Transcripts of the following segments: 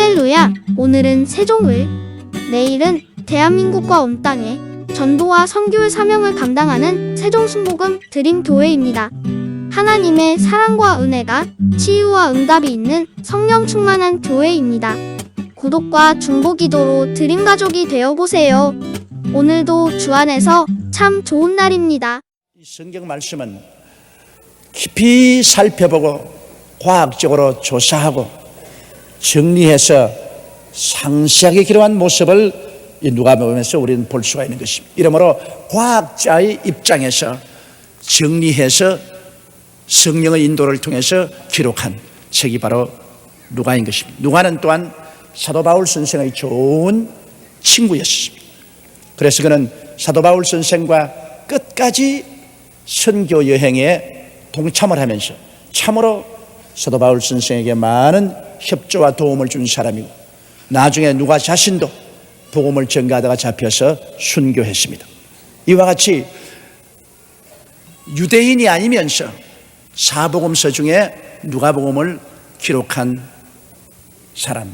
할렐루야! 오늘은 세종을, 내일은 대한민국과 온 땅에 전도와 선교의 사명을 감당하는 세종순복음 드림교회입니다. 하나님의 사랑과 은혜가 치유와 응답이 있는 성령 충만한 교회입니다. 구독과 중보기도로 드림가족이 되어보세요. 오늘도 주 안에서 참 좋은 날입니다. 이 성경 말씀은 깊이 살펴보고 과학적으로 조사하고 정리해서 상세하게 기록한 모습을 누가복음에서 우리는 볼 수가 있는 것입니다. 이러므로 과학자의 입장에서 정리해서 성령의 인도를 통해서 기록한 책이 바로 누가인 것입니다. 누가는 또한 사도 바울 선생의 좋은 친구였습니다. 그래서 그는 사도 바울 선생과 끝까지 선교 여행에 동참을 하면서 참으로 사도 바울 선생에게 많은 협조와 도움을 준 사람이고, 나중에 누가 자신도 복음을 전가하다가 잡혀서 순교했습니다. 이와 같이 유대인이 아니면서 사복음서 중에 누가복음을 기록한 사람,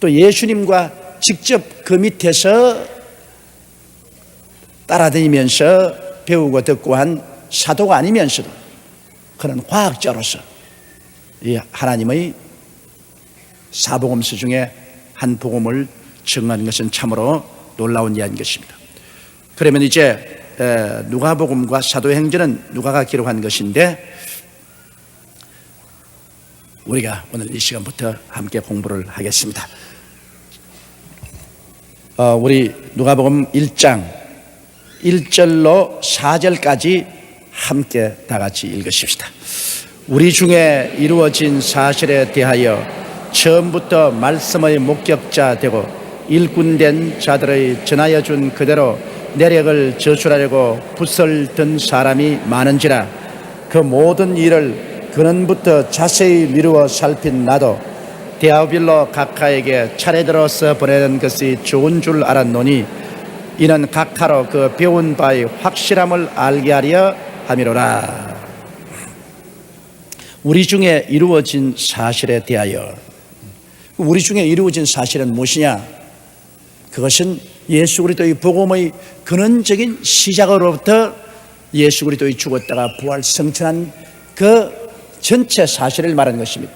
또 예수님과 직접 그 밑에서 따라다니면서 배우고 듣고 한 사도가 아니면서도 그는 과학자로서 이 하나님의 사복음서 중에 한 복음을 정한 것은 참으로 놀라운 이야기인 것입니다. 그러면 이제 누가복음과 사도행전은 누가가 기록한 것인데, 우리가 오늘 이 시간부터 함께 공부를 하겠습니다. 우리 누가복음 1장 1절로 4절까지 함께 다 같이 읽으십시다. 우리 중에 이루어진 사실에 대하여 처음부터 말씀의 목격자 되고 일꾼된 자들의 전하여 준 그대로 내력을 저술하려고 붓을 든 사람이 많은지라, 그 모든 일을 근원부터 자세히 미루어 살핀 나도 데오빌로 각하에게 차례대로 써보내는 것이 좋은 줄 알았노니, 이는 각하로 그 배운 바의 확실함을 알게 하려 함이로라. 우리 중에 이루어진 사실에 대하여, 우리 중에 이루어진 사실은 무엇이냐? 그것은 예수 그리스도의 복음의 근원적인 시작으로부터 예수 그리스도의 죽었다가 부활 성천한 그 전체 사실을 말하는 것입니다.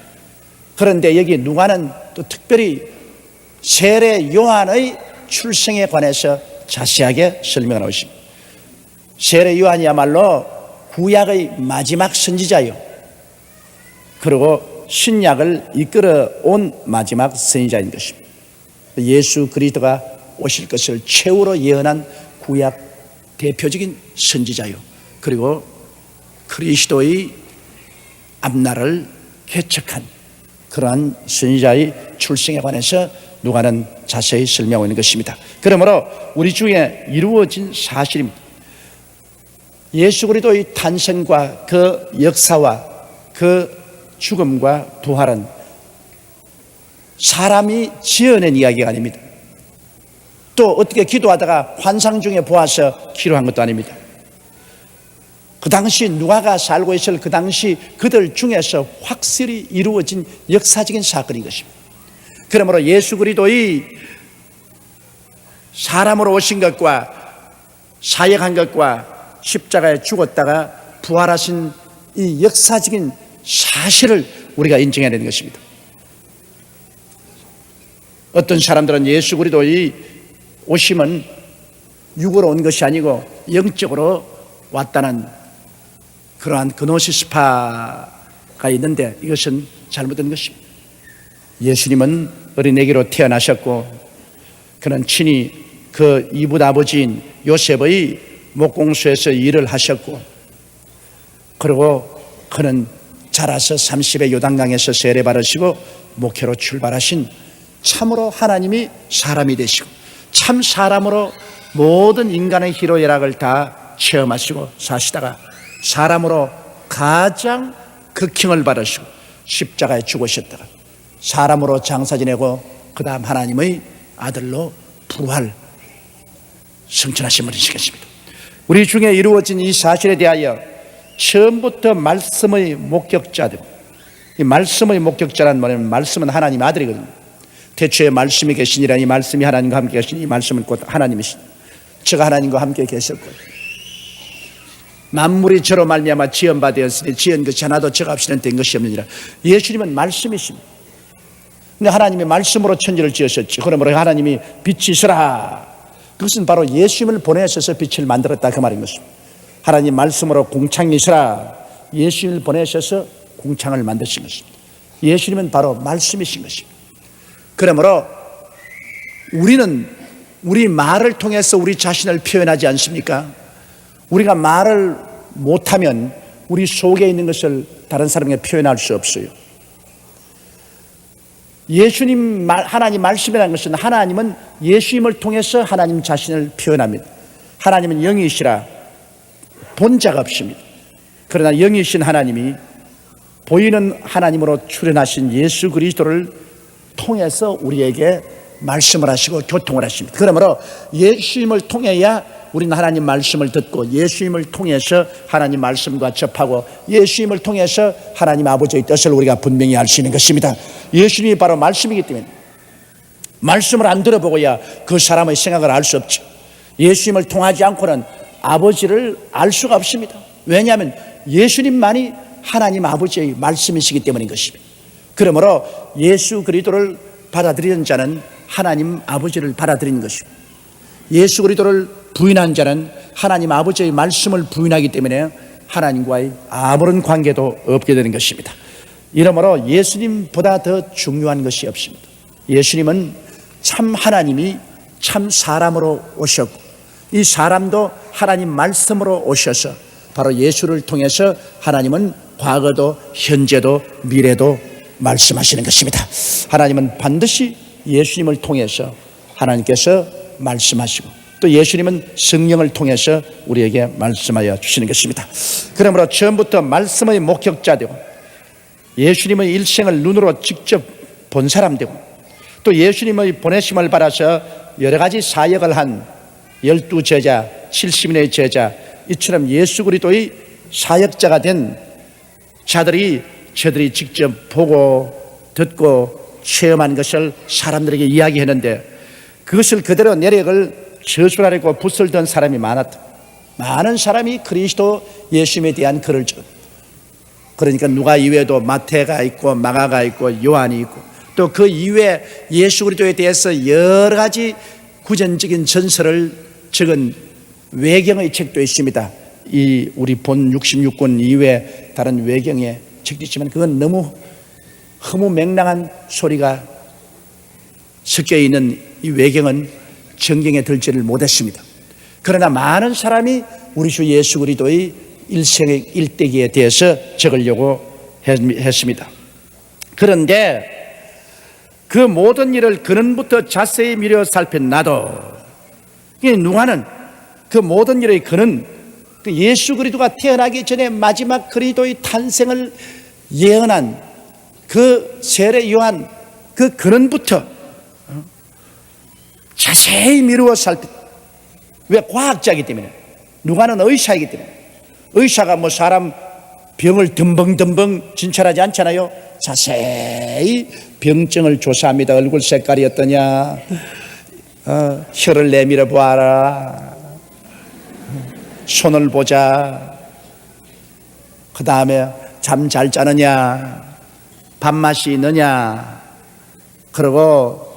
그런데 여기 누가는 또 특별히 세례 요한의 출생에 관해서 자세하게 설명하고 있습니다. 세례 요한이야말로 구약의 마지막 선지자요, 그리고 신약을 이끌어 온 마지막 선지자인 것입니다. 예수 그리스도가 오실 것을 최후로 예언한 구약 대표적인 선지자요, 그리고 그리스도의 앞날을 개척한 그러한 선지자의 출생에 관해서 누가는 자세히 설명하고 있는 것입니다. 그러므로 우리 중에 이루어진 사실입니다. 예수 그리스도의 탄생과 그 역사와 그 죽음과 부활은 사람이 지어낸 이야기가 아닙니다. 또 어떻게 기도하다가 환상 중에 보아서 기록한 것도 아닙니다. 그 당시 누가가 살고 있을 그 당시 그들 중에서 확실히 이루어진 역사적인 사건인 것입니다. 그러므로 예수 그리스도의 사람으로 오신 것과 사역한 것과 십자가에 죽었다가 부활하신 이 역사적인 사실을 우리가 인정해야 되는 것입니다. 어떤 사람들은 예수 그리스도의 오심은 육으로 온 것이 아니고 영적으로 왔다는 그러한 그노시스파가 있는데, 이것은 잘못된 것입니다. 예수님은 어린애기로 태어나셨고, 그는 친히 그 이붓 아버지인 요셉의 목공소에서 일을 하셨고, 그리고 그는 자라서 30의 요단강에서 세례 받으시고 목회로 출발하신 참으로 하나님이 사람이 되시고 참 사람으로 모든 인간의 희로애락을 다 체험하시고 사시다가 사람으로 가장 극형을 받으시고 십자가에 죽으셨다가 사람으로 장사 지내고 그 다음 하나님의 아들로 부활 성천하신 분이시겠습니다. 우리 중에 이루어진 이 사실에 대하여 처음부터 말씀의 목격자들, 이 말씀의 목격자란 말은 말씀은 하나님의 아들이거든요. 태초에 말씀이 계시니라. 이 말씀이 하나님과 함께 계시니 이 말씀은 곧 하나님이시니 저가 하나님과 함께 계셨고 만물이 저로 말미암아 지은 바 되었으니 지은 것이 하나도 저가 없이는 된 것이 없느니라. 예수님은 말씀이십니다. 근데 하나님이 말씀으로 천지를 지으셨지. 그러므로 하나님이 빛이시라. 그것은 바로 예수님을 보내셔서 빛을 만들었다 그 말인 것입니다. 하나님 말씀으로 공창이시라. 예수님을 보내셔서 공창을 만드신 것입니다. 예수님은 바로 말씀이신 것입니다. 그러므로 우리는 우리 말을 통해서 우리 자신을 표현하지 않습니까? 우리가 말을 못하면 우리 속에 있는 것을 다른 사람에게 표현할 수 없어요. 예수님 하나님 말씀이라는 것은 하나님은 예수님을 통해서 하나님 자신을 표현합니다. 하나님은 영이시라 본자가 없습니다. 그러나 영이신 하나님이 보이는 하나님으로 출현하신 예수 그리스도를 통해서 우리에게 말씀을 하시고 교통을 하십니다. 그러므로 예수님을 통해야 우리는 하나님 말씀을 듣고 예수님을 통해서 하나님 말씀과 접하고 예수님을 통해서 하나님 아버지의 뜻을 우리가 분명히 알 수 있는 것입니다. 예수님이 바로 말씀이기 때문에 말씀을 안 들어보고야 그 사람의 생각을 알 수 없죠. 예수님을 통하지 않고는 아버지를 알 수가 없습니다. 왜냐하면 예수님만이 하나님 아버지의 말씀이시기 때문인 것입니다. 그러므로 예수 그리스도를 받아들이는 자는 하나님 아버지를 받아들이는 것입니다. 예수 그리스도를 부인한 자는 하나님 아버지의 말씀을 부인하기 때문에 하나님과의 아무런 관계도 없게 되는 것입니다. 이러므로 예수님보다 더 중요한 것이 없습니다. 예수님은 참 하나님이 참 사람으로 오셨고 이 사람도 하나님 말씀으로 오셔서 바로 예수를 통해서 하나님은 과거도 현재도 미래도 말씀하시는 것입니다. 하나님은 반드시 예수님을 통해서 하나님께서 말씀하시고 또 예수님은 성령을 통해서 우리에게 말씀하여 주시는 것입니다. 그러므로 처음부터 말씀의 목격자 되고 예수님의 일생을 눈으로 직접 본 사람 되고 또 예수님의 보내심을 받아서 여러 가지 사역을 한 12제자, 70인의 제자 이처럼 예수 그리스도의 사역자가 된 자들이 저들이 직접 보고 듣고 체험한 것을 사람들에게 이야기했는데 그것을 그대로 내력을 저술하려고 붓을 든 사람이 많았다. 많은 사람이 그리스도 예수님에 대한 글을 적었다. 그러니까 누가 이외에도 마태가 있고 마가가 있고 요한이 있고 또 그 이외에 예수 그리스도에 대해서 여러 가지 구전적인 전설을 적은 외경의 책도 있습니다. 이 우리 본 66권 이외에 다른 외경의 책도 있지만 그건 너무 허무맹랑한 소리가 섞여 있는 이 외경은 정경에 들지를 못했습니다. 그러나 많은 사람이 우리 주 예수 그리스도의 일생의 일대기에 대해서 적으려고 했습니다. 그런데 그 모든 일을 근원부터 자세히 미려 살핀 나도 누가는 그 모든 일의 근원 그 예수 그리스도가 태어나기 전에 마지막 그리스도의 탄생을 예언한 그 세례 요한 그 근원부터 자세히 미루어 살폈. 왜? 과학자이기 때문에. 누가는 의사이기 때문에. 의사가 뭐 사람 병을 덤벙덤벙 진찰하지 않잖아요. 자세히 병증을 조사합니다. 얼굴 색깔이 어떠냐, 혀를 내밀어 보아라, 손을 보자, 그 다음에 잠 잘 자느냐, 밥맛이 있느냐, 그리고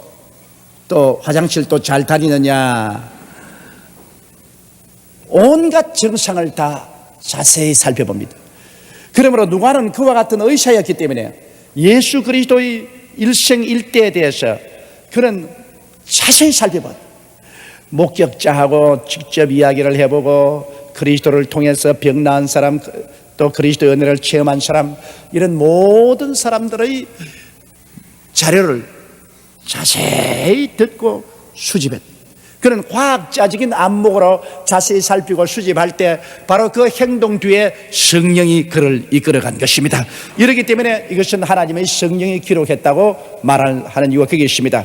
또 화장실도 잘 다니느냐, 온갖 증상을 다 자세히 살펴봅니다. 그러므로 누가는 그와 같은 의사였기 때문에 예수 그리스도의 일생일대에 대해서 그는 자세히 살펴봤다. 목격자하고 직접 이야기를 해보고 그리스도를 통해서 병 나은 사람 또 그리스도의 은혜를 체험한 사람 이런 모든 사람들의 자료를 자세히 듣고 수집했다. 그런 과학자적인 안목으로 자세히 살피고 수집할 때 바로 그 행동 뒤에 성령이 그를 이끌어간 것입니다. 이렇기 때문에 이것은 하나님의 성령이 기록했다고 말하는 이유가 거기에 있습니다.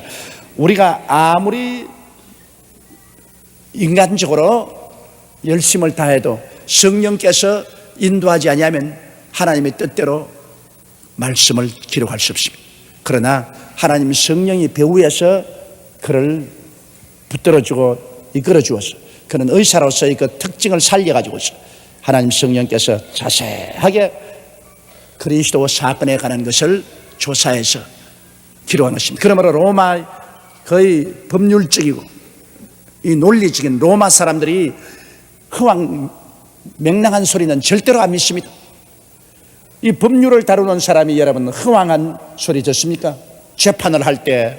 우리가 아무리 인간적으로 열심을 다해도 성령께서 인도하지 아니하면 하나님의 뜻대로 말씀을 기록할 수 없습니다. 그러나 하나님 성령이 배후에서 그를 붙들어주고 이끌어주어서 그는 의사로서의 그 특징을 살려가지고서 하나님 성령께서 자세하게 그리스도 사건에 관한 것을 조사해서 기록한 것입니다. 그러므로 로마 거의 법률적이고 이 논리적인 로마 사람들이 맹랑한 소리는 절대로 안 믿습니다. 이 법률을 다루는 사람이 여러분 흥황한 소리 듣습니까? 재판을 할 때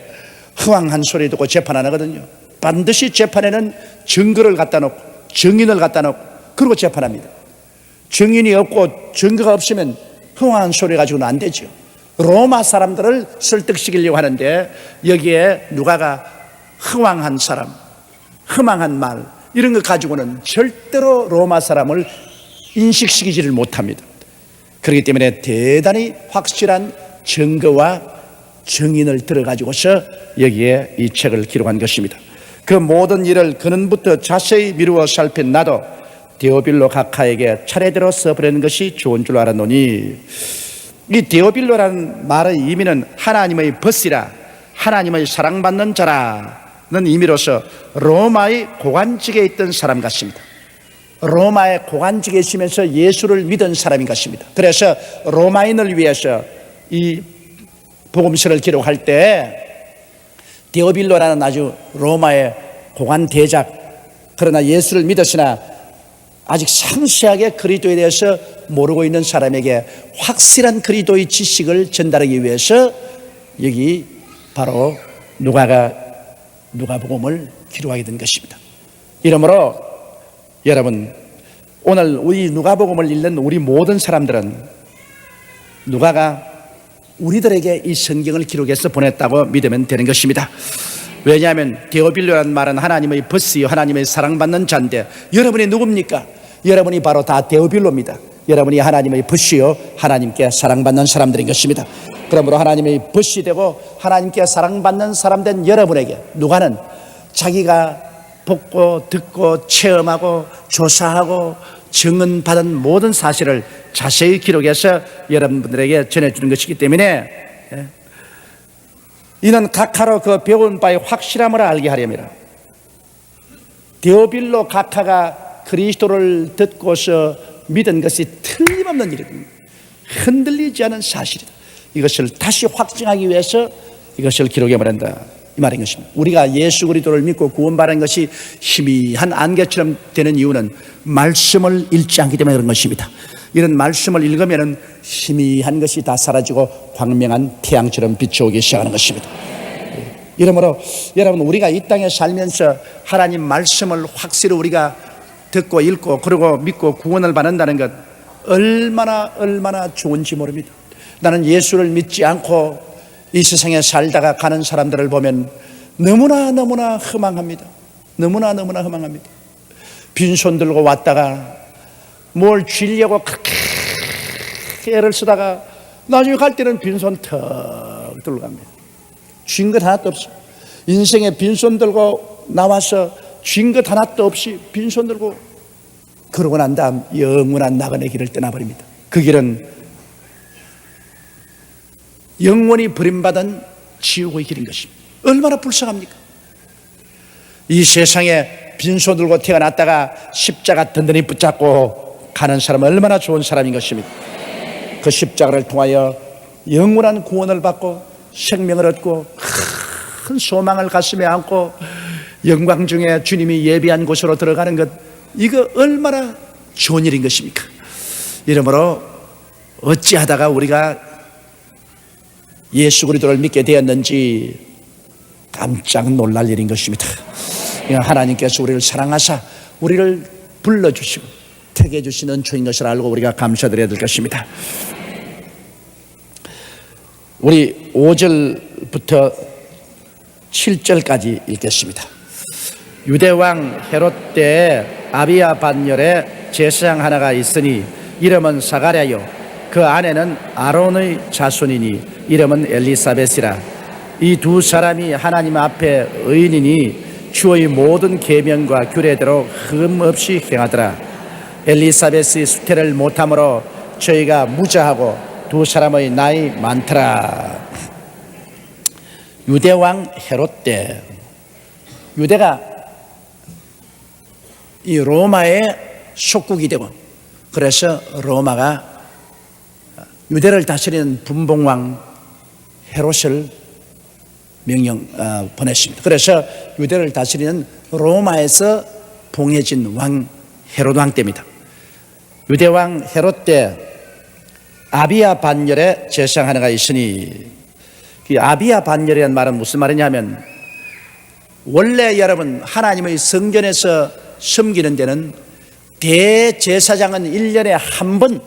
흥황한 소리 듣고 재판 안 하거든요. 반드시 재판에는 증거를 갖다 놓고 증인을 갖다 놓고 그리고 재판합니다. 증인이 없고 증거가 없으면 흥황한 소리 가지고는 안 되죠. 로마 사람들을 설득시키려고 하는데 여기에 누가가 흥황한 사람, 흥황한 말 이런 것 가지고는 절대로 로마 사람을 인식시키지를 못합니다. 그렇기 때문에 대단히 확실한 증거와 증인을 들어가지고서 여기에 이 책을 기록한 것입니다. 그 모든 일을 근원부터 자세히 미루어 살핀 나도 데오빌로 각하에게 차례대로 써버리는 것이 좋은 줄 알았노니, 이 데오빌로라는 말의 의미는 하나님의 벗이라, 하나님의 사랑받는 자라는 의미로서 로마의 고관직에 있던 사람 같습니다. 로마의 고관직에 있으면서 예수를 믿은 사람인 것입니다. 그래서 로마인을 위해서 이 복음서를 기록할 때 데오빌로라는 아주 로마의 고관 대작, 그러나 예수를 믿었으나 아직 상세하게 그리스도에 대해서 모르고 있는 사람에게 확실한 그리스도의 지식을 전달하기 위해서 여기 바로 누가복음을 기록하게 된 것입니다. 이러므로 여러분, 오늘 우리 누가복음을 읽는 우리 모든 사람들은 누가가 우리들에게 이 성경을 기록해서 보냈다고 믿으면 되는 것입니다. 왜냐하면 데오빌로라는 말은 하나님의 벗이요 하나님의 사랑받는 자인데, 여러분이 누굽니까? 여러분이 바로 다 데오빌로입니다. 여러분이 하나님의 벗이요 하나님께 사랑받는 사람들인 것입니다. 그러므로 하나님의 벗이 되고 하나님께 사랑받는 사람 된 여러분에게 누가는 자기가 보고 듣고 체험하고 조사하고 증언받은 모든 사실을 자세히 기록해서 여러분들에게 전해주는 것이기 때문에 이는 각하로 그 배운 바의 확실함을 알게 하려니라. 데오빌로 각하가 그리스도를 듣고서 믿은 것이 틀림없는 일입니다. 흔들리지 않은 사실이다. 이것을 다시 확증하기 위해서 이것을 기록해버린다, 이 말인 것입니다. 우리가 예수 그리스도를 믿고 구원받은 것이 희미한 안개처럼 되는 이유는 말씀을 읽지 않기 때문에 그런 것입니다. 이런 말씀을 읽으면 희미한 것이 다 사라지고 광명한 태양처럼 비춰오기 시작하는 것입니다. 이러므로 여러분, 우리가 이 땅에 살면서 하나님 말씀을 확실히 우리가 듣고 읽고 그리고 믿고 구원을 받는다는 것 얼마나 좋은지 모릅니다. 나는 예수를 믿지 않고 이 세상에 살다가 가는 사람들을 보면 너무나 허망합니다. 너무나 허망합니다. 빈손 들고 왔다가 뭘 주려고 그렇게 애를 쓰다가 나중에 갈 때는 빈손 턱 들고 갑니다. 쥔 것 하나도 없어. 인생에 빈손 들고 나와서 쥔 것 하나도 없이 빈손 들고 그러고 난 다음 영원한 나그네 길을 떠나버립니다. 그 길은 영원히 버림받은 지옥의 길인 것입니다. 얼마나 불쌍합니까? 이 세상에 빈손 들고 태어났다가 십자가 든든히 붙잡고 가는 사람은 얼마나 좋은 사람인 것입니다. 그 십자가를 통하여 영원한 구원을 받고 생명을 얻고 큰 소망을 가슴에 안고 영광 중에 주님이 예비한 곳으로 들어가는 것, 이거 얼마나 좋은 일인 것입니까? 이러므로 어찌하다가 우리가 예수 그리스도를 믿게 되었는지 깜짝 놀랄 일인 것입니다. 하나님께서 우리를 사랑하사 우리를 불러주시고 택해 주시는 주인 것을 알고 우리가 감사드려야 될 것입니다. 우리 5절부터 7절까지 읽겠습니다. 유대왕 헤롯 때에 아비야 반열에 제사장 하나가 있으니 이름은 사가랴요, 그 아내는 아론의 자손이니 이름은 엘리사벳이라. 이 두 사람이 하나님 앞에 의인이니 주의 모든 계명과 규례대로 흠없이 행하더라. 엘리사벳이 수태를 못함으로 저희가 무자하고 두 사람의 나이 많더라. 유대왕 헤롯 때, 유대가 이 로마의 속국이 되고, 그래서 로마가 유대를 다스리는 분봉왕 헤롯을 보냈습니다. 그래서 유대를 다스리는 로마에서 봉해진 왕 헤롯 왕 때입니다. 유대왕 헤롯 때 아비야 반열에 제사장 하나가 있으니, 그 아비야 반열이라는 말은 무슨 말이냐면, 원래 여러분 하나님의 성전에서 섬기는 데는 대제사장은 1년에 한 번,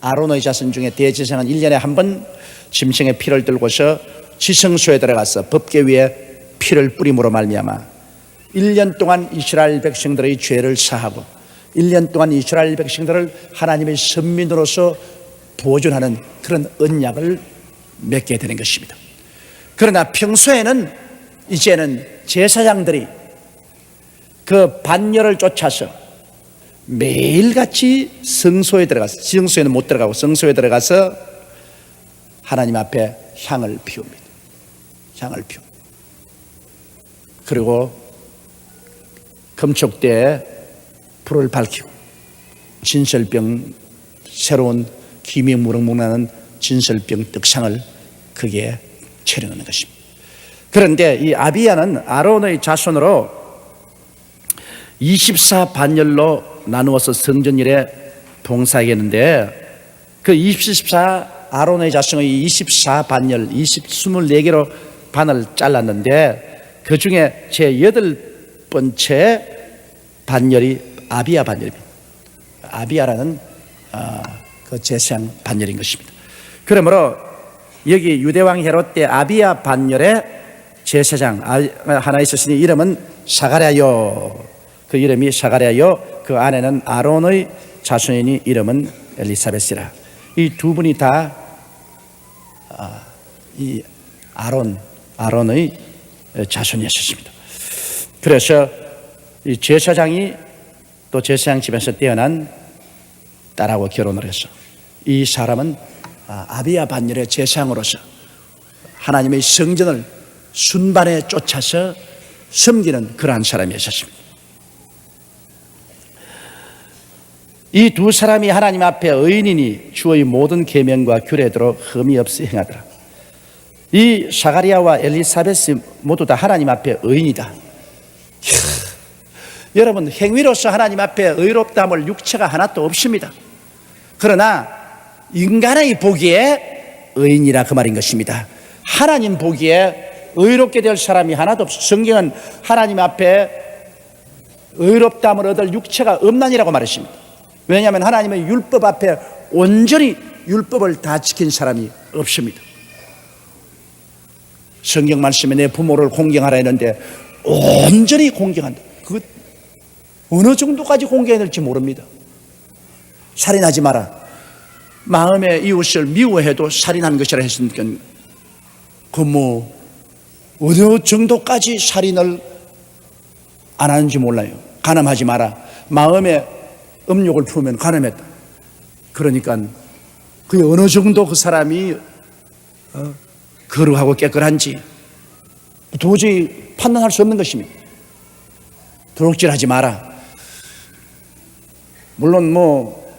아론의 자손 중에 대제사장은 1년에 한 번 짐승의 피를 들고서 지성소에 들어가서 법궤 위에 피를 뿌림으로 말미암아 1년 동안 이스라엘 백성들의 죄를 사하고 1년 동안 이스라엘 백성들을 하나님의 선민으로서 보존하는 그런 언약을 맺게 되는 것입니다. 그러나 평소에는 이제는 제사장들이 그 반열을 쫓아서 매일같이 성소에 들어가서, 지성소에는 못 들어가고 성소에 들어가서 하나님 앞에 향을 피웁니다. 향을 피웁니다. 그리고 금촉대에 불을 밝히고 진설병, 새로운 기미 무럭무럭 진설병 떡상을 거기에 차려놓는 것입니다. 그런데 이 아비야는 아론의 자손으로 24반열로 나누어서 성전일에 봉사하겠는데, 그 24 아론의 자손의 24반열 24개로 반을 잘랐는데, 그 중에 제 8번째 반열이 아비야 반열입니다. 아비야라는 그 제사장 반열인 것입니다. 그러므로 여기 유대왕 헤롯 때 아비야 반열에 제사장 하나 있었으니 이름은 사가랴요. 그 이름이 사가랴요. 그 아내는 아론의 자손이니 이름은 엘리사벳이라. 이 두 분이 다 이 아론의 자손이었습니다. 그래서 이 제사장이 또 제사장 집에서 태어난 딸하고 결혼을 했어. 이 사람은 아비야 반열의 제사장으로서 하나님의 성전을 순반에 쫓아서 섬기는 그러한 사람이었습니다. 이 두 사람이 하나님 앞에 의인이니 주의 모든 계명과 규례대로 흠이 없이 행하더라. 이 사가랴와 엘리사벳이 모두 다 하나님 앞에 의인이다. 여러분, 행위로서 하나님 앞에 의롭다함을 육체가 하나도 없습니다. 그러나 인간의 보기에 의인이라 그 말인 것입니다. 하나님 보기에 의롭게 될 사람이 하나도 없어. 성경은 하나님 앞에 의롭다함을 얻을 육체가 없나니라고 말했습니다. 왜냐하면 하나님의 율법 앞에 온전히 율법을 다 지킨 사람이 없습니다. 성경 말씀에 내 부모를 공경하라 했는데 온전히 공경한다. 그 어느 정도까지 공경해야 될지 모릅니다. 살인하지 마라. 마음의 이웃을 미워해도 살인하는 것이라 했으니까 그 뭐 어느 정도까지 살인을 안 하는지 몰라요. 간음하지 마라. 마음에 음욕을 품으면 간음했다. 그러니까 그게 어느 정도 그 사람이 거룩하고 깨끗한지 도저히 판단할 수 없는 것입니다. 도둑질하지 마라. 물론 뭐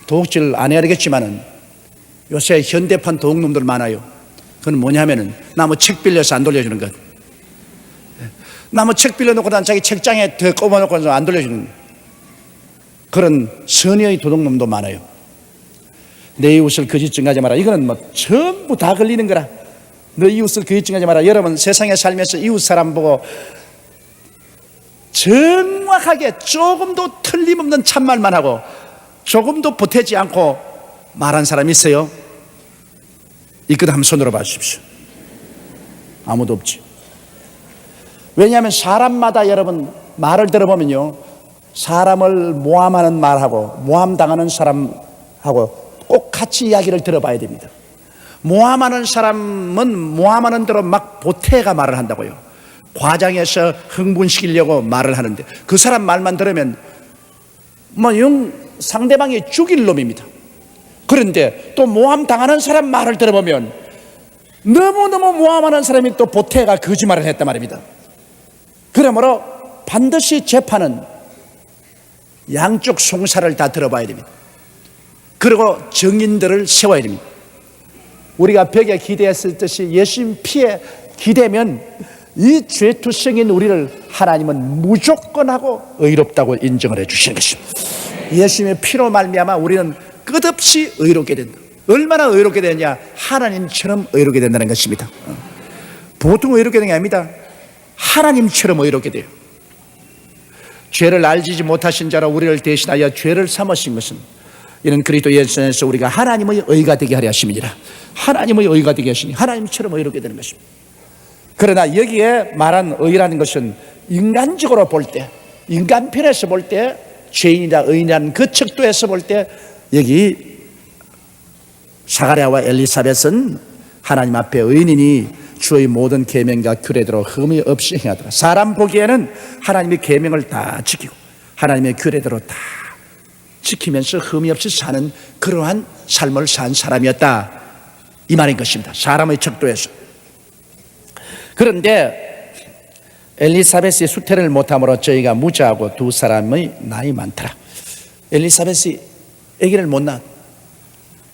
도둑질 안 해야 되겠지만은 요새 현대판 도둑놈들 많아요. 그건 뭐냐면은 나 뭐 책 빌려서 안 돌려주는 것. 나 뭐 책 빌려놓고 난 자기 책장에 더 꼽아놓고 안 돌려주는 것. 그런 선의의 도둑놈도 많아요. 내 이웃을 거짓 증가하지 마라. 이거는 뭐 전부 다 걸리는 거라. 너 이웃을 거짓 증가하지 마라. 여러분 세상에 살면서 이웃 사람 보고 정확하게 조금도 틀림없는 참말만 하고 조금도 보태지 않고 말한 사람이 있어요? 이것 한번 손으로 봐주십시오. 아무도 없지. 왜냐하면 사람마다 여러분 말을 들어보면요, 사람을 모함하는 말하고 모함당하는 사람하고 꼭 같이 이야기를 들어봐야 됩니다. 모함하는 사람은 모함하는 대로 막 보태가 말을 한다고요. 과장해서 흥분시키려고 말을 하는데 그 사람 말만 들으면 뭐 상대방이 죽일 놈입니다. 그런데 또 모함당하는 사람 말을 들어보면 너무너무 모함하는 사람이 또 보태가 거짓말을 했단 말입니다. 그러므로 반드시 재판은 양쪽 송사를 다 들어봐야 됩니다. 그리고 증인들을 세워야 됩니다. 우리가 벽에 기대했을 듯이 예수님 피에 기대면 이 죄투성인 우리를 하나님은 무조건 하고 의롭다고 인정을 해 주시는 것입니다. 예수님의 피로 말미암아 우리는 끝없이 의롭게 된다. 얼마나 의롭게 되느냐? 하나님처럼 의롭게 된다는 것입니다. 보통 의롭게 되는 게 아닙니다. 하나님처럼 의롭게 돼요. 죄를 알지 못하신 자로 우리를 대신하여 죄를 삼으신 것은 이는 그리스도 예수 안에서 우리가 하나님의 의가 되게 하려 하심이니라. 하나님의 의가 되게 하시니 하나님처럼 의롭게 되는 것입니다. 그러나 여기에 말한 의라는 것은 인간적으로 볼 때, 인간편에서 볼 때, 죄인이다 의인이라는 그 척도에서 볼 때 여기 사가랴와 엘리사벳은 하나님 앞에 의인이니 주의 모든 계명과 규례대로 흠이 없이 행하더라. 사람 보기에는 하나님의 계명을 다 지키고 하나님의 규례대로 다 지키면서 흠이 없이 사는 그러한 삶을 산 사람이었다, 이 말인 것입니다. 사람의 척도에서. 그런데 엘리사벳이 수태를 못함으로 저희가 무자하고 두 사람의 나이 많더라. 엘리사벳이 아기를 못 낳았.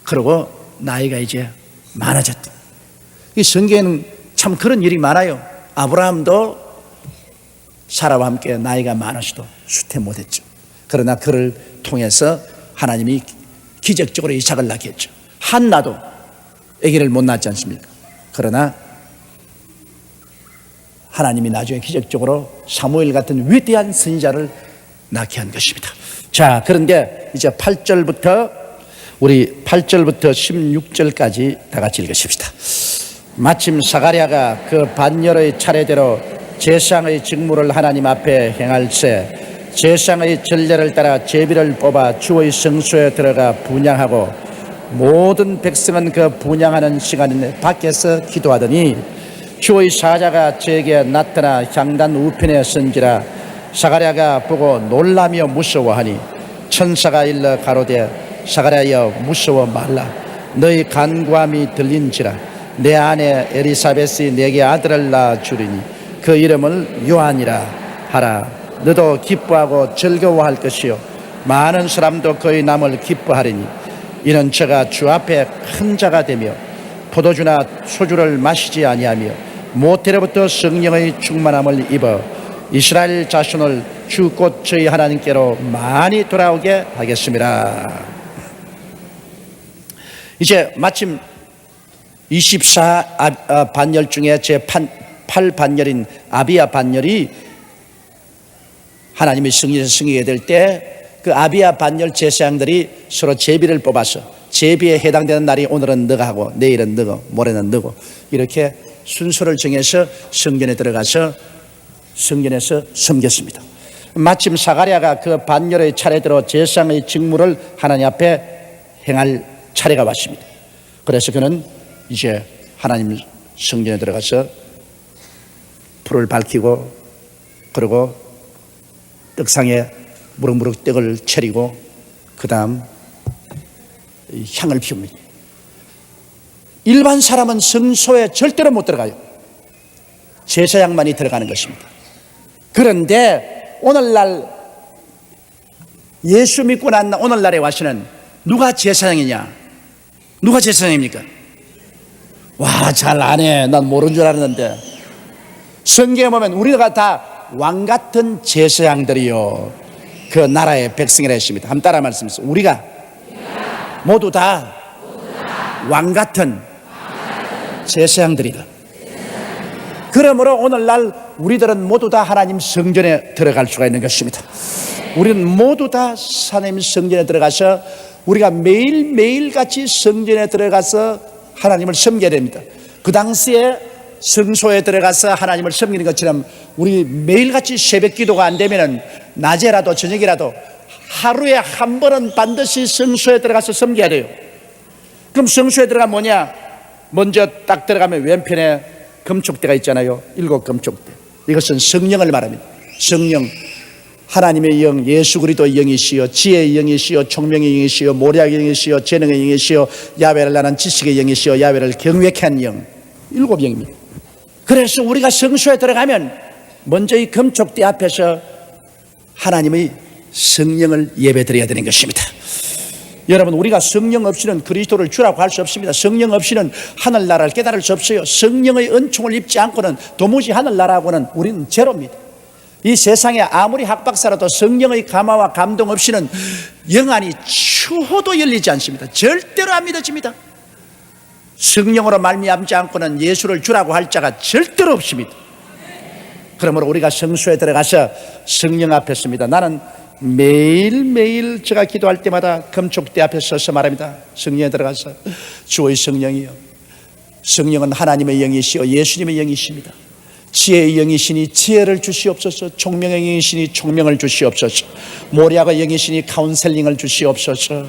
그러고 나이가 이제 많아졌다. 이 성경에는 참 그런 일이 많아요. 아브라함도 사라와 함께 나이가 많아서도 수태 못했죠. 그러나 그를 통해서 하나님이 기적적으로 이삭을 낳게 했죠. 한나도 아기를 못 낳지 않습니까? 그러나 하나님이 나중에 기적적으로 사무엘 같은 위대한 선지자를 낳게 한 것입니다. 자, 그런데 이제 8절부터 우리 8절부터 16절까지 다 같이 읽으십시다. 마침 사가랴가 그 반열의 차례대로 제상의 직무를 하나님 앞에 행할세 제상의 전례를 따라 제비를 뽑아 주의 성소에 들어가 분향하고 모든 백성은 그 분향하는 시간에 밖에서 기도하더니 주의 사자가 제게 나타나 향단 우편에 선지라 사가랴가 보고 놀라며 무서워하니 천사가 일러 가로되 사가랴여 무서워 말라 너희 간구함이 들린지라 내 아내 엘리사벳이 내게 아들을 낳아 주리니 그 이름을 요한이라 하라. 너도 기뻐하고 즐거워할 것이요 많은 사람도 그의 남을 기뻐하리니 이는 저가 주 앞에 큰 자가 되며 포도주나 소주를 마시지 아니하며 모태로부터 성령의 충만함을 입어 이스라엘 자손을 주 곧 저희 하나님께로 많이 돌아오게 하겠습니다. 이제 마침 24 반열 중에 제8 반열인 아비야 반열이 하나님의 승리에서 승리하게 될 때 그 아비야 반열 제사장들이 서로 제비를 뽑아서 제비에 해당되는 날이 오늘은 너가 하고 내일은 너고 모레는 너고 이렇게 순서를 정해서 성전에 들어가서 성전에서 섬겼습니다. 마침 사가랴가 그 반열의 차례대로 제사장의 직무를 하나님 앞에 행할 차례가 왔습니다. 그래서 그는 이제 하나님 성전에 들어가서 불을 밝히고 그리고 떡상에 무럭무럭 떡을 차리고 그 다음 향을 피웁니다. 일반 사람은 성소에 절대로 못 들어가요. 제사장만이 들어가는 것입니다. 그런데 오늘날 예수 믿고 난 오늘날에 와서는 누가 제사장이냐? 누가 제사장입니까? 와, 잘 아네. 난 모르는 줄 알았는데 성경에 보면 우리가 다 왕같은 제사장들이요 그 나라의 백성이라 했습니다. 한번 따라 말씀하세요. 우리가 모두 다 왕같은 제사장들이다. 그러므로 오늘날 우리들은 모두 다 하나님 성전에 들어갈 수가 있는 것입니다. 우리는 모두 다 하나님 성전에 들어가서 우리가 매일매일 같이 성전에 들어가서 하나님을 섬겨야 됩니다. 그 당시에 성소에 들어가서 하나님을 섬기는 것처럼 우리 매일같이 새벽 기도가 안 되면은 낮에라도 저녁이라도 하루에 한 번은 반드시 성소에 들어가서 섬겨야 돼요. 그럼 성소에 들어가면 뭐냐? 먼저 딱 들어가면 왼편에 금촉대가 있잖아요. 7 금촉대. 이것은 성령을 말합니다. 성령, 하나님의 영, 예수 그리스도의 영이시여, 지혜의 영이시여, 총명의 영이시여, 모략의 영이시여, 재능의 영이시여, 야훼를 아는 지식의 영이시여, 야훼를 경외케 한 영. 7영입니다. 그래서 우리가 성소에 들어가면 먼저 이 금촉대 앞에서 하나님의 성령을 예배드려야 되는 것입니다. 여러분, 우리가 성령 없이는 그리스도를 주라고 할 수 없습니다. 성령 없이는 하늘나라를 깨달을 수 없어요. 성령의 은총을 입지 않고는 도무지 하늘나라하고는 우리는 제로입니다. 이 세상에 아무리 학박사라도 성령의 감화와 감동 없이는 영안이 추호도 열리지 않습니다. 절대로 안 믿어집니다. 성령으로 말미암지 않고는 예수를 주라고 할 자가 절대로 없습니다. 그러므로 우리가 성소에 들어가서 성령 앞에 섭니다. 나는 매일매일 제가 기도할 때마다 금촉대 앞에 서서 말합니다. 성령에 들어가서 주의 성령이여, 성령은 하나님의 영이시여 예수님의 영이십니다. 지혜의 영이시니 지혜를 주시옵소서. 총명의 영이시니 총명을 주시옵소서. 모략의 영이시니 카운셀링을 주시옵소서.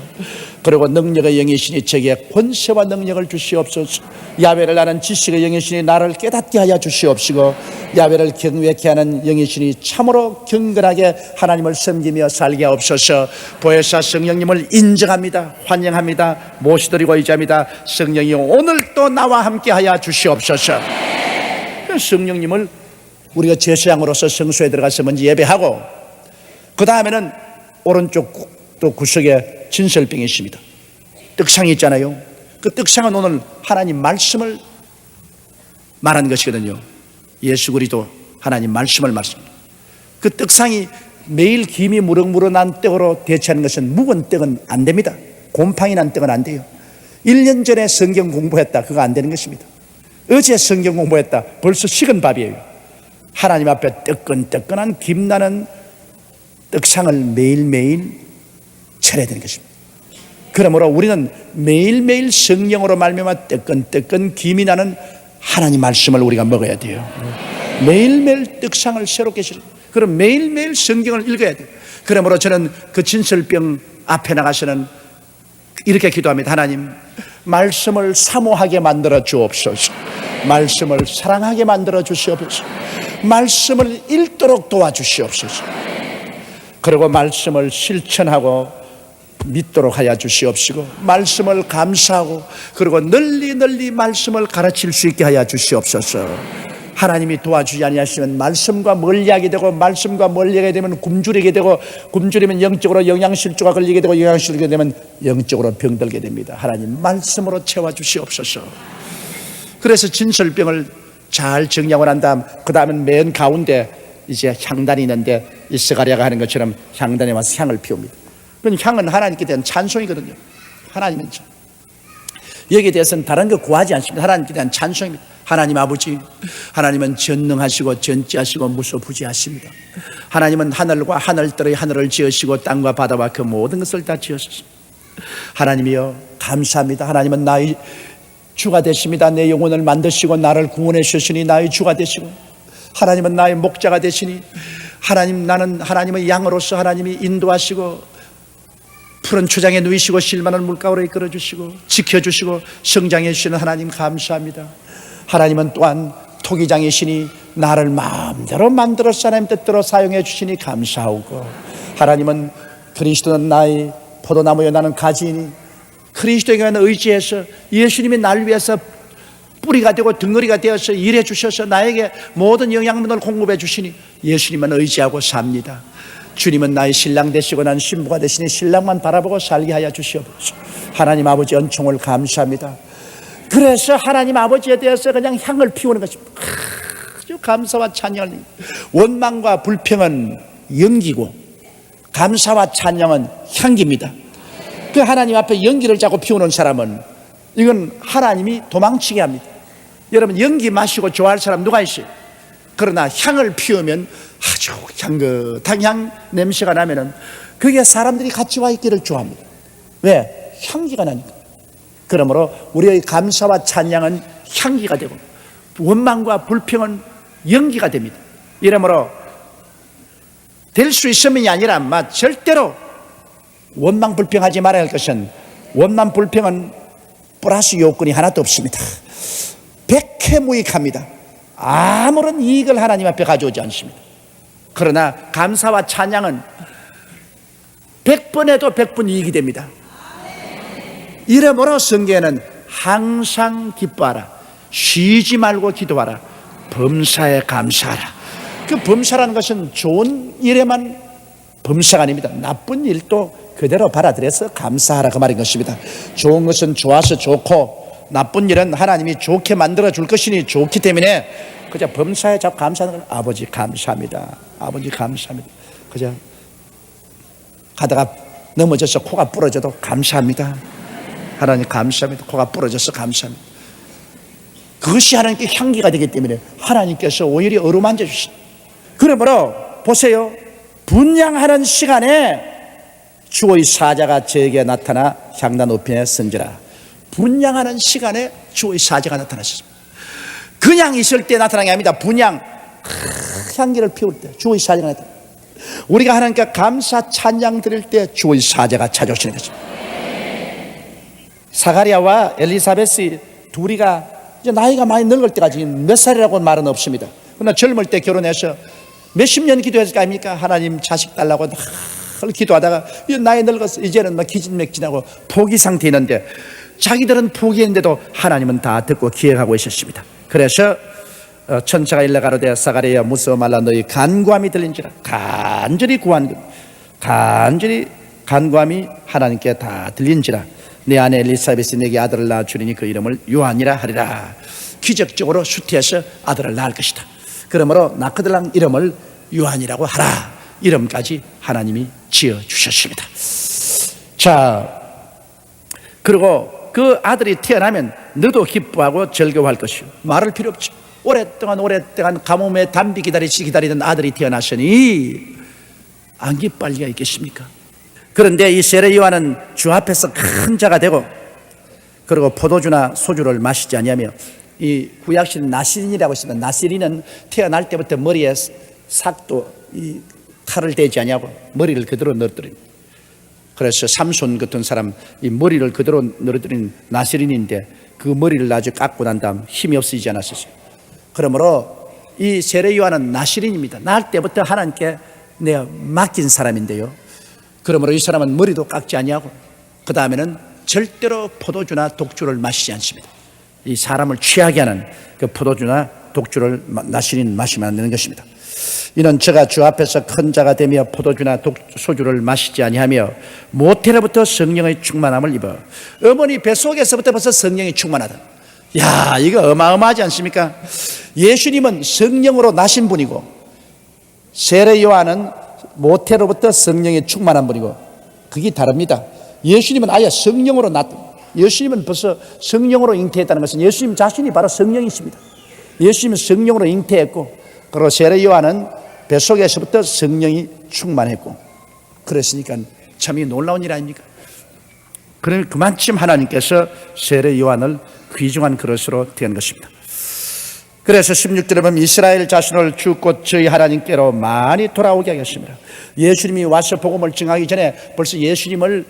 그리고 능력의 영이시니 제게 권세와 능력을 주시옵소서. 야훼를 아는 지식의 영이시니 나를 깨닫게 하여 주시옵시고, 야훼를 경외케 하는 영이시니 참으로 경건하게 하나님을 섬기며 살게 하옵소서. 보혜사 성령님을 인정합니다. 환영합니다. 모시드리고 의지합니다. 성령이 오늘 또 나와 함께 하여 주시옵소서. 성령님을 우리가 제사장으로서 성소에 들어가서 먼저 예배하고, 그 다음에는 오른쪽 또 구석에 진설병이 있습니다. 떡상이 있잖아요. 그 떡상은 오늘 하나님 말씀을 말하는 것이거든요. 예수 그리스도 하나님 말씀을 말씀합니다. 그 떡상이 매일 김이 무럭무럭한 떡으로 대체하는 것은, 묵은 떡은 안 됩니다. 곰팡이 난 떡은 안 돼요. 1년 전에 성경 공부했다, 그거 안 되는 것입니다. 어제 성경 공부했다, 벌써 식은 밥이에요. 하나님 앞에 뜨끈뜨끈한 김나는 떡상을 매일매일 차려야 되는 것입니다. 그러므로 우리는 매일매일 성령으로 말미암아 뜨끈뜨끈 김이 나는 하나님 말씀을 우리가 먹어야 돼요. 매일매일 떡상을 새롭게 실, 그럼 매일매일 성경을 읽어야 돼요. 그러므로 저는 그 진설병 앞에 나가서는 이렇게 기도합니다. 하나님, 말씀을 사모하게 만들어 주옵소서. 말씀을 사랑하게 만들어 주시옵소서. 말씀을 읽도록 도와주시옵소서. 그리고 말씀을 실천하고 믿도록 하여 주시옵시고, 말씀을 감사하고 그리고 널리 말씀을 가르칠 수 있게 하여 주시옵소서. 하나님이 도와주지 아니하시면 말씀과 멀리하게 되고, 말씀과 멀리하게 되면 굶주리게 되고, 굶주리면 영적으로 영양실조가 걸리게 되고, 영양실조가 되면 영적으로 병들게 됩니다. 하나님 말씀으로 채워주시옵소서. 그래서 진설병을 잘 정리하고 난 다음, 그 다음은 맨 가운데 이제 향단이 있는데, 이 스가랴가 하는 것처럼 향단에 와서 향을 피웁니다. 그건 향은 하나님께 대한 찬송이거든요. 하나님은 여기에 대해서는 다른 거 구하지 않습니다. 하나님께 대한 찬송입니다. 하나님 아버지, 하나님은 전능하시고 전지하시고 무소부지하십니다. 하나님은 하늘과 하늘들의 하늘을 지으시고 땅과 바다와 그 모든 것을 다 지으셨습니다. 하나님이여 감사합니다. 하나님은 나의 주가 되십니다. 내 영혼을 만드시고 나를 구원해 주시니 나의 주가 되시고, 하나님은 나의 목자가 되시니, 하나님, 나는 하나님의 양으로서 하나님이 인도하시고 푸른 초장에 누이시고 실만한 물가로 이끌어 주시고 지켜주시고 성장해 주시는 하나님 감사합니다. 하나님은 또한 토기장이시니 나를 마음대로 만들어서 하나님 뜻대로 사용해 주시니 감사하고, 하나님은 그리스도는 나의 포도나무여 나는 가지이니, 그리스도에게만 의지해서 예수님이 날 위해서 뿌리가 되고 덩어리가 되어서 일해 주셔서 나에게 모든 영양분을 공급해 주시니 예수님만 의지하고 삽니다. 주님은 나의 신랑 되시고 난 신부가 되시니 신랑만 바라보고 살게 하여 주시옵소서. 하나님 아버지 은총을 감사합니다. 그래서 하나님 아버지에 대해서 그냥 향을 피우는 것입니다. 아주 감사와 찬양을. 원망과 불평은 연기고 감사와 찬양은 향기입니다. 그 하나님 앞에 연기를 자꾸 피우는 사람은 이건 하나님이 도망치게 합니다. 여러분, 연기 마시고 좋아할 사람 누가 있어요? 그러나 향을 피우면 아주 향긋한 향 냄새가 나면은 그게 사람들이 같이 와 있기를 좋아합니다. 왜? 향기가 나니까. 그러므로 우리의 감사와 찬양은 향기가 되고 원망과 불평은 연기가 됩니다. 이러므로 될 수 있으면이 아니라 절대로 원망 불평하지 말아야 할 것은, 원망 불평은 플러스 요건이 하나도 없습니다. 백해무익합니다. 아무런 이익을 하나님 앞에 가져오지 않습니다. 그러나 감사와 찬양은 100번 해도 100번 이익이 됩니다. 이러므로 성경에는 항상 기뻐하라, 쉬지 말고 기도하라. 범사에 감사하라. 그 범사라는 것은 좋은 일에만 범사가 아닙니다. 나쁜 일도 그대로 받아들여서 감사하라 그 말인 것입니다. 좋은 것은 좋아서 좋고 나쁜 일은 하나님이 좋게 만들어 줄 것이니 좋기 때문에 그저 범사에 자꾸 감사하는 건 아버지 감사합니다. 아버지 감사합니다. 그저 가다가 넘어져서 코가 부러져도 감사합니다. 하나님 감사합니다. 코가 부러져서 감사합니다. 그것이 하나님께 향기가 되기 때문에 하나님께서 오히려 어루만져 주십니다. 그러므로 보세요. 분향하는 시간에 주의 사자가 저에게 나타나 향단 우편에 선지라. 분향하는 시간에 주의 사자가 나타나셨습니다. 그냥 있을 때 나타난 게 아닙니다. 분향, 향기를 피울 때 주의 사자가 나타나. 우리가 하나님께 감사 찬양 드릴 때 주의 사자가 찾아오시는 것입니다. 사가랴와 엘리사벳이 둘이가 이제 나이가 많이 늙을 때까지 몇 살이라고 말은 없습니다. 그러나 젊을 때 결혼해서 몇십 년 기도했을 거 아닙니까? 하나님 자식 달라고 늘 기도하다가 나이 늙어서 이제는 막 기진맥진하고 포기 상태에 있는데 자기들은 포기했는데도 하나님은 다 듣고 기억하고 있었습니다. 그래서 천사가 일러 가로되 사가랴야 무서워 말라 너희 간구함이 들린지라. 간절히 구한 간절히 간구함이 하나님께 다 들린지라. 내 아내 엘리사벳이 내게 아들을 낳아주리니 그 이름을 요한이라 하리라. 기적적으로 수태해서 아들을 낳을 것이다. 그러므로 낳거들랑 이름을 요한이라고 하라. 이름까지 하나님이 지어주셨습니다. 자, 그리고 그 아들이 태어나면 너도 기뻐하고 즐거워할 것이요. 말할 필요 없죠. 오랫동안 가뭄에 담비 기다리던 아들이 태어났으니 안 기뻐할 리가 있겠습니까? 그런데 이 세례 요한은 주 앞에서 큰 자가 되고 그리고 포도주나 소주를 마시지 아니하며 이 구약신 나시린이라고 있습니다. 나시린은 태어날 때부터 머리에 삭도 이 칼을 대지 아니하고 머리를 그대로 늘어뜨립니다. 그래서 삼손 같은 사람 이 머리를 그대로 늘어뜨린 나시린인데 그 머리를 아주 깎고 난 다음 힘이 없어지지 않았었어요. 그러므로 이 세례 요한은 나시린입니다. 낳을 때부터 하나님께 내가 맡긴 사람인데요. 그러므로 이 사람은 머리도 깎지 아니하고 그 다음에는 절대로 포도주나 독주를 마시지 않습니다. 이 사람을 취하게 하는 그 포도주나 독주를 나시린 마시면 안 되는 것입니다. 이는 저가 주 앞에서 큰 자가 되며 포도주나 소주를 마시지 아니하며 모태로부터 성령의 충만함을 입어. 어머니 뱃속에서부터 벌써 성령이 충만하다. 야, 이거 어마어마하지 않습니까? 예수님은 성령으로 나신 분이고 세례 요한은 모태로부터 성령이 충만한 분이고 그게 다릅니다. 예수님은 아예 성령으로 났다. 예수님은 벌써 성령으로 잉태했다는 것은 예수님 자신이 바로 성령이십니다. 예수님은 성령으로 잉태했고 그리고 세례 요한은 뱃속에서부터 성령이 충만했고 그랬으니까 참 놀라운 일 아닙니까? 그러면 그만큼 하나님께서 세례 요한을 귀중한 그릇으로 된 것입니다. 그래서 16절에 보면 이스라엘 자손을 주 곧 저희 하나님께로 많이 돌아오게 하겠습니다. 예수님이 와서 복음을 증하기 전에 벌써 예수님을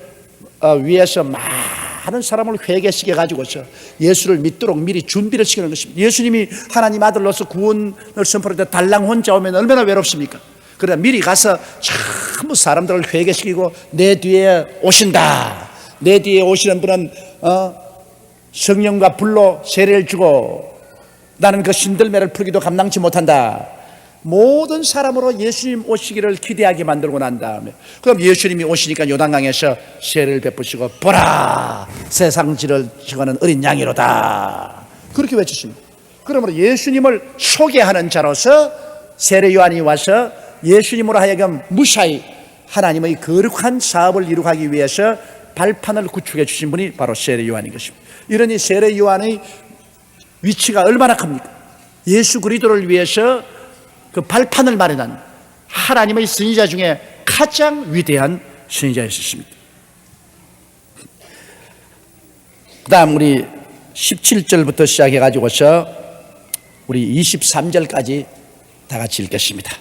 위해서 많은 사람을 회개시켜 가지고서 예수를 믿도록 미리 준비를 시키는 것입니다. 예수님이 하나님 아들로서 구원을 선포할 때 달랑 혼자 오면 얼마나 외롭습니까? 그러나 미리 가서 전부 사람들을 회개시키고 내 뒤에 오신다. 내 뒤에 오시는 분은 성령과 불로 세례를 주고 나는 그 신들매를 풀기도 감당치 못한다. 모든 사람으로 예수님 오시기를 기대하게 만들고 난 다음에 그럼 예수님이 오시니까 요단강에서 세례를 베푸시고 보라 세상 지를 지가는 어린 양이로다 그렇게 외치십니다. 그러므로 예수님을 소개하는 자로서 세례 요한이 와서 예수님으로 하여금 무사히 하나님의 거룩한 사업을 이루기 위해서 발판을 구축해 주신 분이 바로 세례 요한인 것입니다. 이러니 세례 요한의 위치가 얼마나 큽니까? 예수 그리스도를 위해서 그 발판을 마련한 하나님의 선지자 중에 가장 위대한 선지자였습니다. 그 다음 우리 17절부터 시작해가지고서 우리 23절까지 다 같이 읽겠습니다.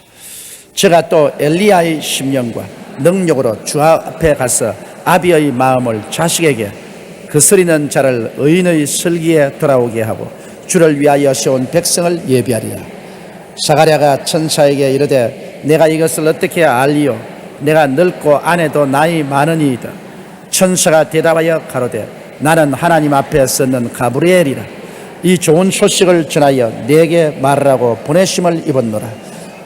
제가 또 엘리야의 심령과 능력으로 주 앞에 가서 아비의 마음을 자식에게 거스리는 자를 의인의 설기에 돌아오게 하고 주를 위하여 세운 백성을 예비하리라. 사가랴가 천사에게 이르되 내가 이것을 어떻게 알리요? 내가 늙고 아내도 나이 많으니이다. 천사가 대답하여 가로되 나는 하나님 앞에 섰는 가브리엘이라. 이 좋은 소식을 전하여 내게 말하라고 보내심을 입었노라.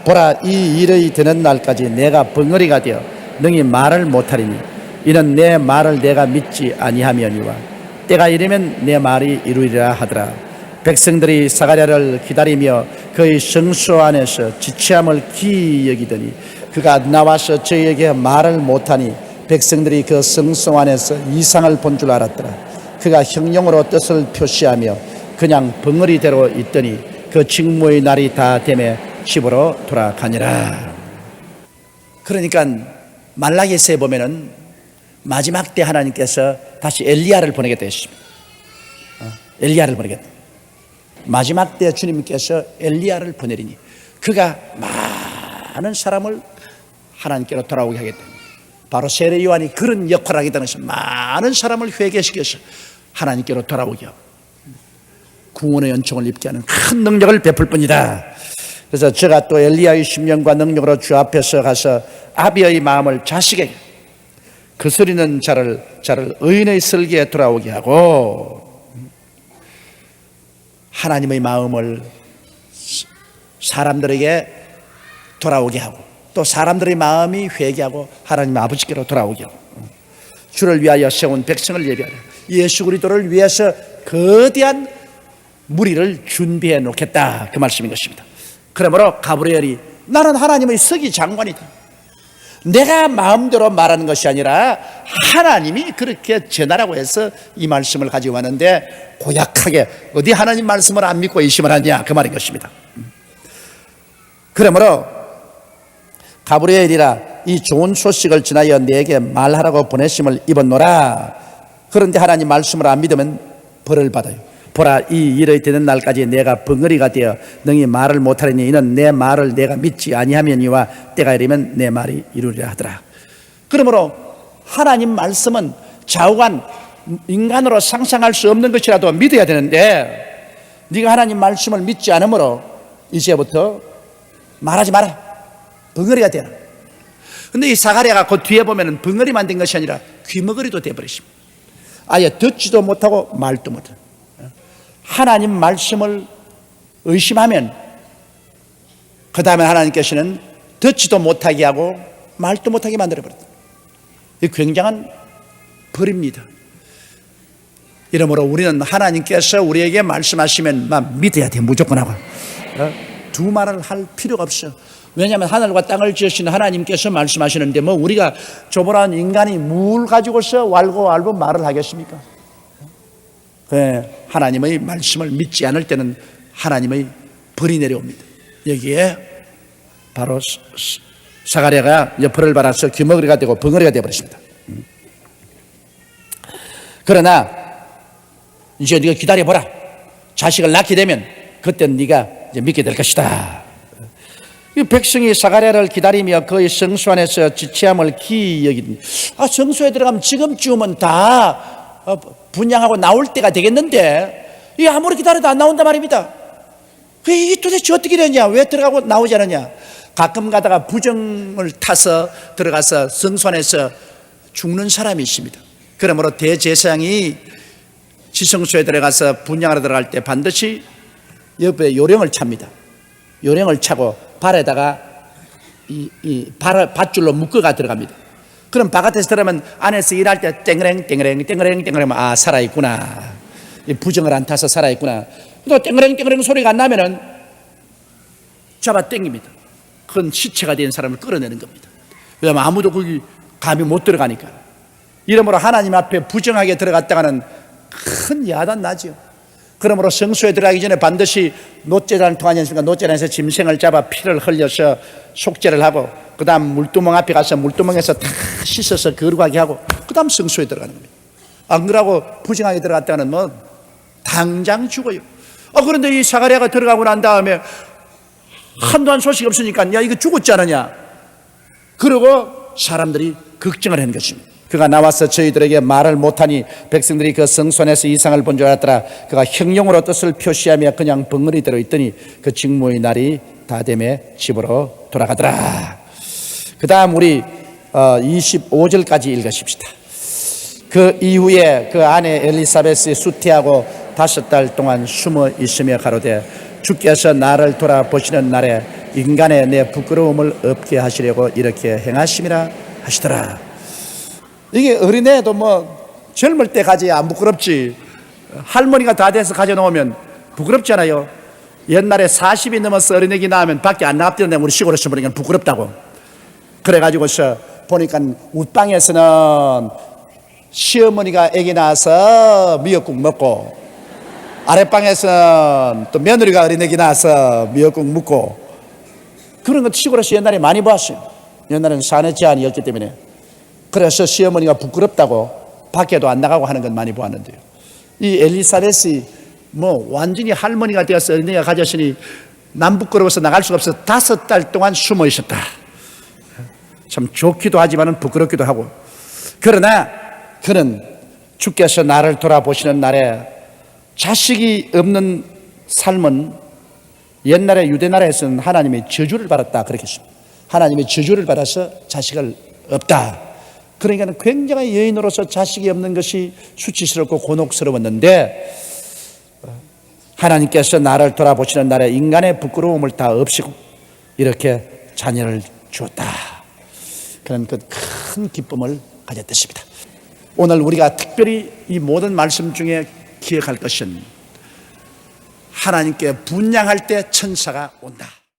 보라, 이 일이 되는 날까지 내가 벙어리가 되어 능히 말을 못하리니 이는 내 말을 내가 믿지 아니하며니와 때가 이르면 내 말이 이루리라 하더라. 백성들이 사가랴를 기다리며 그의 성소 안에서 지체함을 기이 여기더니 그가 나와서 저희에게 말을 못하니 백성들이 그 성소 안에서 이상을 본 줄 알았더라. 그가 형용으로 뜻을 표시하며 그냥 벙어리대로 있더니 그 직무의 날이 다 되매 집으로 돌아가니라. 그러니까 말라기서에 보면은 마지막 때 하나님께서 다시 엘리야를 보내겠다 했습니다. 엘리야를 보내겠다. 마지막 때 주님께서 엘리야를 보내리니 그가 많은 사람을 하나님께로 돌아오게 하겠다. 바로 세례 요한이 그런 역할을 하겠다는 것은 많은 사람을 회개시켜서 하나님께로 돌아오게 하고 구원의 연총을 입게 하는 큰 능력을 베풀 뿐이다. 그래서 제가 또 엘리야의 심령과 능력으로 주 앞에서 가서 아비의 마음을 자식에게 거스리는 자를 의인의 설계에 돌아오게 하고 하나님의 마음을 사람들에게 돌아오게 하고 또 사람들의 마음이 회개하고 하나님 아버지께로 돌아오게 하고 주를 위하여 세운 백성을 예비하라. 예수 그리스도를 위해서 거대한 무리를 준비해 놓겠다, 그 말씀인 것입니다. 그러므로 가브리엘이 나는 하나님의 서기 장관이다. 내가 마음대로 말하는 것이 아니라 하나님이 그렇게 전하라고 해서 이 말씀을 가지고 왔는데 고약하게 어디 하나님 말씀을 안 믿고 의심을 하냐, 그 말인 것입니다. 그러므로 가브리엘이라 이 좋은 소식을 전하여 내게 말하라고 보내심을 입었노라. 그런데 하나님 말씀을 안 믿으면 벌을 받아요. 보라, 이 일이 되는 날까지 내가 벙어리가 되어 능히 말을 못하리니 이는 내 말을 내가 믿지 아니하면이와 때가 이르면 내 말이 이루리라 하더라. 그러므로 하나님 말씀은 좌우간 인간으로 상상할 수 없는 것이라도 믿어야 되는데 네가 하나님 말씀을 믿지 않으므로 이제부터 말하지 마라, 벙어리가 되라. 근데 이 사가랴가 그 뒤에 보면은 벙어리만 된 것이 아니라 귀머거리도 되어버리십니다. 아예 듣지도 못하고 말도 못해. 하나님 말씀을 의심하면 그 다음에 하나님께서는 듣지도 못하게 하고 말도 못하게 만들어버렸다. 이 굉장한 벌입니다. 이러므로 우리는 하나님께서 우리에게 말씀하시면 믿어야 돼. 무조건 하고 두 말을 할 필요가 없어. 왜냐하면 하늘과 땅을 지으신 하나님께서 말씀하시는데 뭐 우리가 조보란 인간이 뭘 가지고서 왈가왈부 말을 하겠습니까? 하나님의 말씀을 믿지 않을 때는 하나님의 벌이 내려옵니다. 여기에 바로 사가랴가 벌을 받아서 귀머거리가 되고 벙어리가 되어버렸습니다. 그러나 이제 네가 기다려보라. 자식을 낳게 되면 그때 네가 이제 믿게 될 것이다. 백성이 사가랴를 기다리며 그의 성소 안에서 지체함을 기이 여기니 성소에 들어가면 지금쯤은 다 분양하고 나올 때가 되겠는데 이 아무리 기다려도 안 나온단 말입니다. 이게 도대체 어떻게 되냐, 왜 들어가고 나오지 않느냐. 가끔 가다가 부정을 타서 들어가서 성소 안에서 죽는 사람이 있습니다. 그러므로 대제사장이 지성소에 들어가서 분양하러 들어갈 때 반드시 옆에 요령을 찹니다. 요령을 차고 발에다가 밧줄로 묶어가 들어갑니다. 그럼 바깥에서 들어가면 안에서 일할 때 땡그랭 땡그랭 땡그랭 땡그랭 아 살아있구나, 부정을 안 타서 살아있구나. 또 땡그랭 땡그랭 소리가 안 나면은 잡아 당깁니다. 큰 시체가 된 사람을 끌어내는 겁니다. 왜냐하면 아무도 거기 감이 못 들어가니까. 이러므로 하나님 앞에 부정하게 들어갔다가는 큰 야단 나죠. 그러므로 성소에 들어가기 전에 반드시 노제단을 통하지 않습니까? 노제단에서 짐승을 잡아 피를 흘려서 속죄를 하고 그 다음 물두멍 앞에 가서 물두멍에서 다 씻어서 거룩하게 하고 그 다음 성소에 들어가는 겁니다. 안 그러고 부정하게 들어갔다가는 뭐 당장 죽어요. 그런데 이 사가랴가 들어가고 난 다음에 한동안 소식이 없으니까 야 이거 죽었지 않느냐, 그러고 사람들이 걱정을 한 것입니다. 그가 나와서 저희들에게 말을 못하니 백성들이 그 성소 안에서 이상을 본 줄 알았더라. 그가 형용으로 뜻을 표시하며 그냥 벙어리 들어있더니 그 직무의 날이 다 되매 집으로 돌아가더라. 그 다음 우리 25절까지 읽으십시다. 그 이후에 그 아내 엘리사벳이 수태하고 5달 동안 숨어 있으며 가로되 주께서 나를 돌아보시는 날에 인간의 내 부끄러움을 없게 하시려고 이렇게 행하심이라 하시더라. 이게 어린애도 뭐 젊을 때 가져야 안 부끄럽지, 할머니가 다 돼서 가져놓으면 부끄럽잖아요. 옛날에 40이 넘어서 어린애기 낳으면 밖에 안 나갔던데 우리 시골에서 보니까 부끄럽다고. 그래가지고서 보니까 웃방에서는 시어머니가 아기 낳아서 미역국 먹고, 아랫방에서는 또 며느리가 어린애기 낳아서 미역국 먹고, 그런 것 시골에서 옛날에 많이 봤어요. 옛날에는 산에 제한이었기 때문에. 그래서 시어머니가 부끄럽다고 밖에도 안 나가고 하는 건 많이 보았는데요. 이 엘리사벳이 뭐 완전히 할머니가 되어서 어린애가 가졌으니 남 부끄러워서 나갈 수가 없어서 5달 동안 숨어 있었다. 참 좋기도 하지만 부끄럽기도 하고. 그러나 그는 주께서 나를 돌아보시는 날에 자식이 없는 삶은 옛날에 유대 나라에서는 하나님의 저주를 받았다 그렇게 했습니다. 하나님의 저주를 받아서 자식을 없다. 그러니까 굉장히 여인으로서 자식이 없는 것이 수치스럽고 곤혹스러웠는데 하나님께서 나를 돌아보시는 날에 인간의 부끄러움을 다 없이고 이렇게 자녀를 주었다. 그런 그 큰 기쁨을 가졌습니다. 오늘 우리가 특별히 이 모든 말씀 중에 기억할 것은 하나님께 분향할 때 천사가 온다.